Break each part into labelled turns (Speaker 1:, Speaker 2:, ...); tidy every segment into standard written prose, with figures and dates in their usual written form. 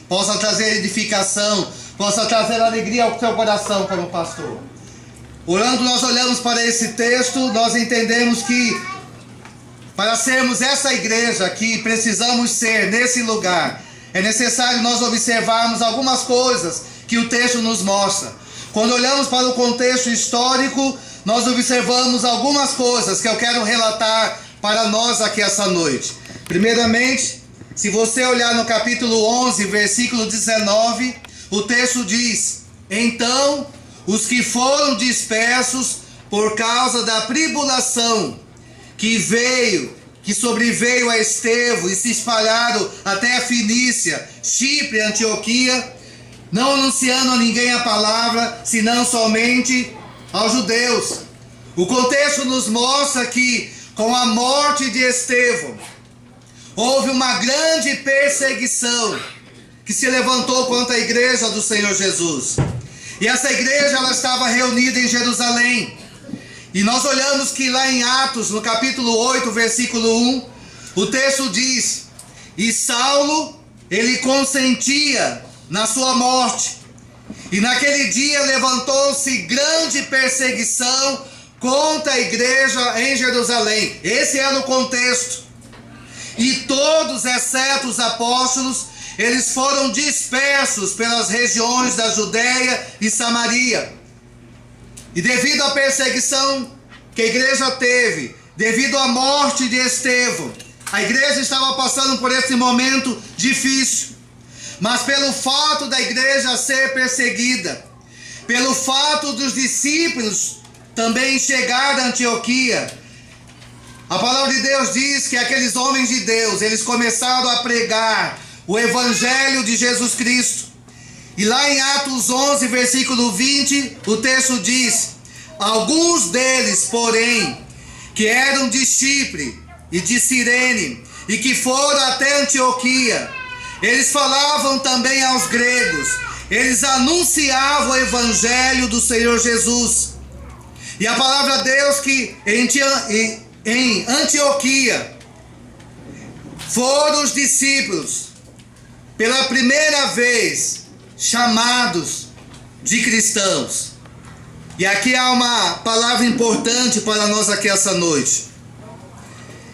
Speaker 1: possa trazer edificação, possa trazer alegria ao seu coração como pastor. Orando, nós olhamos para esse texto, nós entendemos que para sermos essa igreja que precisamos ser nesse lugar, é necessário nós observarmos algumas coisas que o texto nos mostra. Quando olhamos para o contexto histórico, nós observamos algumas coisas que eu quero relatar para nós aqui essa noite. Primeiramente, se você olhar no capítulo 11, versículo 19, o texto diz: então, os que foram dispersos por causa da tribulação que sobreveio a Estevão e se espalharam até a Fenícia, Chipre, Antioquia, não anunciando a ninguém a palavra, senão somente aos judeus. O contexto nos mostra que, com a morte de Estevão, houve uma grande perseguição que se levantou contra a igreja do Senhor Jesus. E essa igreja, ela estava reunida em Jerusalém. E nós olhamos que lá em Atos, no capítulo 8, versículo 1, o texto diz: e Saulo, ele consentia na sua morte. E naquele dia levantou-se grande perseguição contra a igreja em Jerusalém. Esse era o contexto. E todos, exceto os apóstolos, eles foram dispersos pelas regiões da Judéia e Samaria. E devido à perseguição que a igreja teve, devido à morte de Estevão, a igreja estava passando por esse momento difícil. Mas pelo fato da igreja ser perseguida, pelo fato dos discípulos também chegar a Antioquia, a palavra de Deus diz que aqueles homens de Deus, eles começaram a pregar o evangelho de Jesus Cristo. E lá em Atos 11, versículo 20, o texto diz: alguns deles, porém, que eram de Chipre e de Cirene, e que foram até Antioquia, eles falavam também aos gregos, eles anunciavam o evangelho do Senhor Jesus. E a palavra de Deus que em Antioquia foram os discípulos, pela primeira vez, chamados de cristãos. E aqui há uma palavra importante para nós aqui essa noite.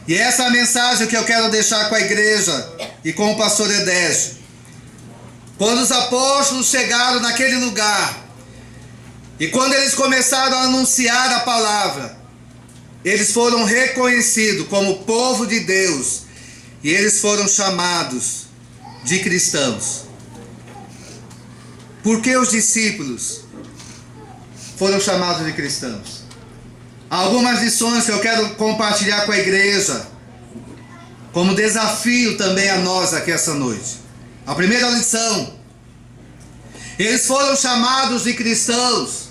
Speaker 1: E essa é a mensagem que eu quero deixar com a igreja e com o pastor Edésio. Quando os apóstolos chegaram naquele lugar, e quando eles começaram a anunciar a palavra, eles foram reconhecidos como povo de Deus, e eles foram chamados de cristãos. Por que os discípulos foram chamados de cristãos? Há algumas lições que eu quero compartilhar com a igreja, como desafio também a nós aqui essa noite. A primeira lição: eles foram chamados de cristãos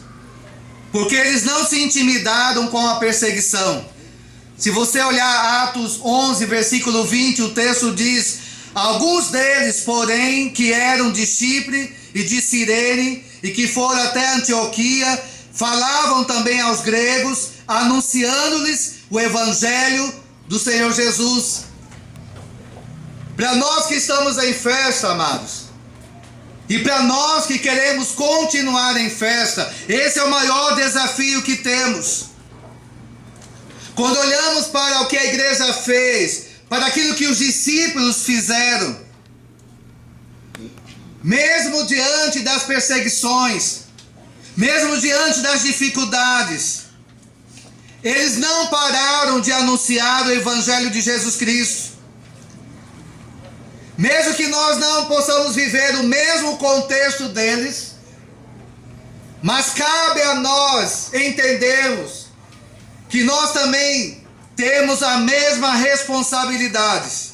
Speaker 1: porque eles não se intimidaram com a perseguição. Se você olhar Atos 11, versículo 20, o texto diz: alguns deles, porém, que eram de Chipre e de Cirene, e que foram até Antioquia, falavam também aos gregos, anunciando-lhes o evangelho do Senhor Jesus. Para nós que estamos em festa, amados, e para nós que queremos continuar em festa, esse é o maior desafio que temos. Quando olhamos para o que a igreja fez, para aquilo que os discípulos fizeram, mesmo diante das perseguições, mesmo diante das dificuldades, eles não pararam de anunciar o evangelho de Jesus Cristo. Mesmo que nós não possamos viver o mesmo contexto deles, mas cabe a nós entendermos que nós também temos a mesma responsabilidade.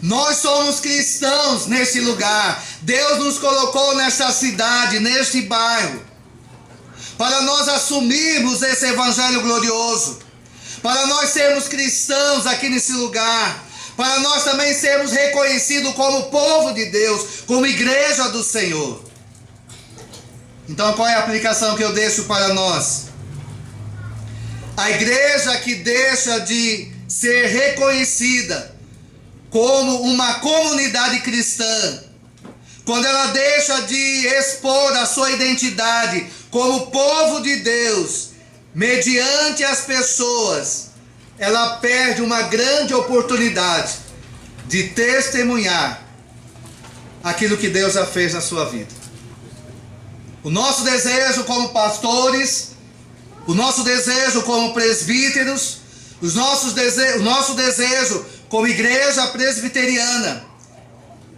Speaker 1: Nós somos cristãos neste lugar. Deus nos colocou nesta cidade, neste bairro, para nós assumirmos esse evangelho glorioso, para nós sermos cristãos aqui nesse lugar, para nós também sermos reconhecidos como povo de Deus, como igreja do Senhor. Então, qual é a aplicação que eu deixo para nós? A igreja que deixa de ser reconhecida como uma comunidade cristã, quando ela deixa de expor a sua identidade como povo de Deus, mediante as pessoas, ela perde uma grande oportunidade de testemunhar aquilo que Deus já fez na sua vida. O nosso desejo como pastores, o nosso desejo como presbíteros, o nosso desejo como igreja presbiteriana,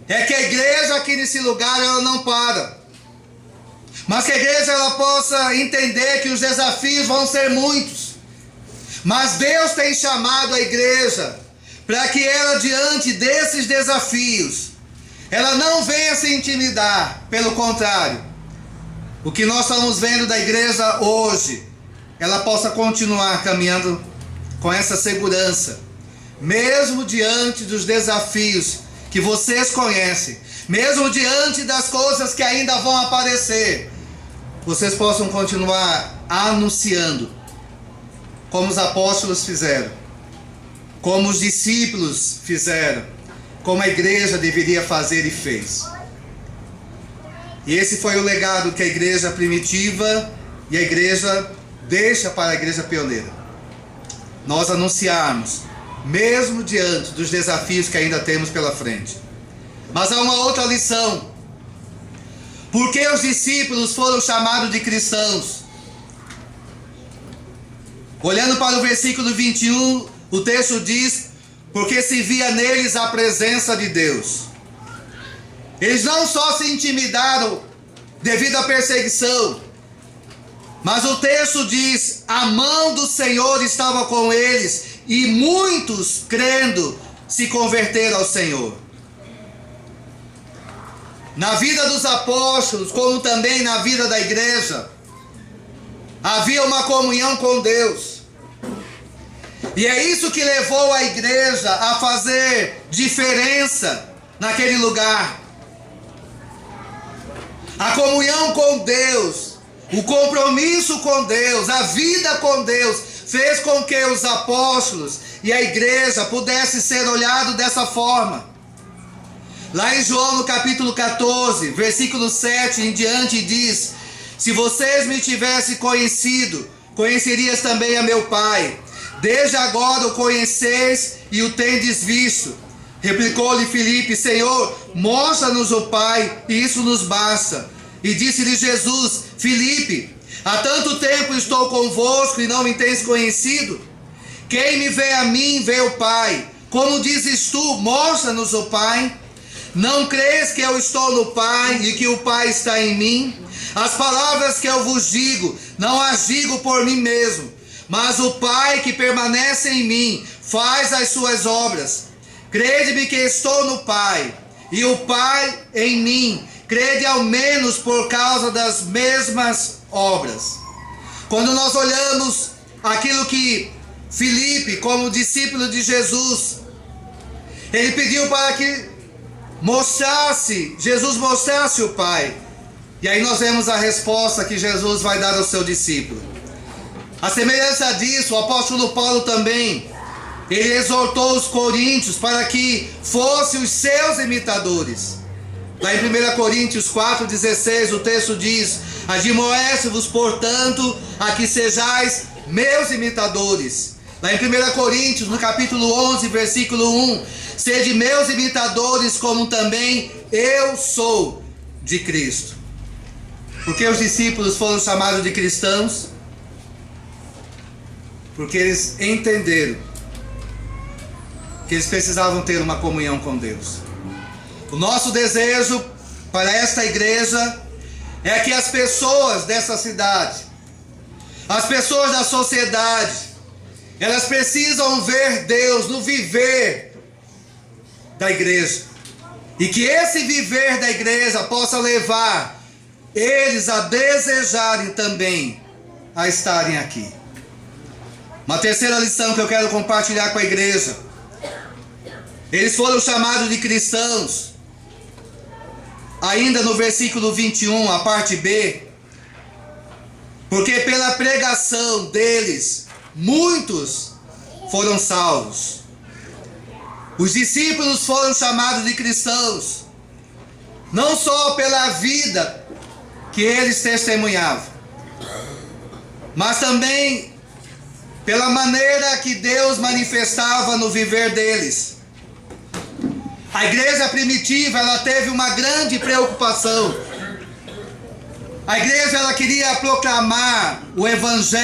Speaker 1: é que a igreja aqui nesse lugar ela não para, mas que a igreja ela possa entender que os desafios vão ser muitos, mas Deus tem chamado a igreja para que ela, diante desses desafios, ela não venha se intimidar. Pelo contrário, o que nós estamos vendo da igreja hoje, ela possa continuar caminhando com essa segurança, mesmo diante dos desafios que vocês conhecem, mesmo diante das coisas que ainda vão aparecer, vocês possam continuar anunciando, como os apóstolos fizeram, como os discípulos fizeram, como a igreja deveria fazer e fez. E esse foi o legado que a igreja primitiva e a igreja deixa para a igreja pioneira. Nós anunciarmos, mesmo diante dos desafios que ainda temos pela frente. Mas há uma outra lição. Por que os discípulos foram chamados de cristãos? Olhando para o versículo 21, o texto diz: porque se via neles a presença de Deus. Eles não só se intimidaram devido à perseguição, mas o texto diz: a mão do Senhor estava com eles, e muitos, crendo, se converteram ao Senhor. Na vida dos apóstolos, como também na vida da igreja, havia uma comunhão com Deus. E é isso que levou a igreja a fazer diferença naquele lugar. A comunhão com Deus, o compromisso com Deus, a vida com Deus, fez com que os apóstolos e a igreja pudessem ser olhados dessa forma. Lá em João no capítulo 14, versículo 7 em diante diz: se vocês me tivessem conhecido, conhecerias também a meu Pai. Desde agora o conheceis e o tendes visto. Replicou-lhe Filipe: Senhor, mostra-nos o Pai, e isso nos basta. E disse-lhe Jesus: Filipe, há tanto tempo estou convosco e não me tens conhecido? Quem me vê a mim, vê o Pai. Como dizes tu, mostra-nos o Pai? Não crês que eu estou no Pai e que o Pai está em mim? As palavras que eu vos digo, não as digo por mim mesmo, mas o Pai que permanece em mim faz as suas obras. Crede-me que estou no Pai, e o Pai em mim. Crede ao menos por causa das mesmas obras. Quando nós olhamos aquilo que Filipe, como discípulo de Jesus, ele pediu para que Jesus mostrasse o Pai. E aí nós vemos a resposta que Jesus vai dar ao seu discípulo. A semelhança disso, o apóstolo Paulo também, ele exortou os coríntios para que fossem os seus imitadores. Lá em 1 Coríntios 4,16, o texto diz: admoesto-vos, portanto, a que sejais meus imitadores. Lá em 1 Coríntios, no capítulo 11, versículo 1, sede meus imitadores, como também eu sou de Cristo. Porque os discípulos foram chamados de cristãos? Porque eles entenderam que eles precisavam ter uma comunhão com Deus. O nosso desejo para esta igreja é que as pessoas dessa cidade, as pessoas da sociedade, elas precisam ver Deus no viver da igreja. E que esse viver da igreja possa levar eles a desejarem também a estarem aqui. Uma terceira lição que eu quero compartilhar com a igreja. Eles foram chamados de cristãos. Ainda no versículo 21, a parte B. Porque pela pregação deles, muitos foram salvos. Os discípulos foram chamados de cristãos. não só pela vida que eles testemunhavam, mas também pela maneira que Deus manifestava no viver deles. A igreja primitiva, ela teve uma grande preocupação. A igreja, ela queria proclamar o evangelho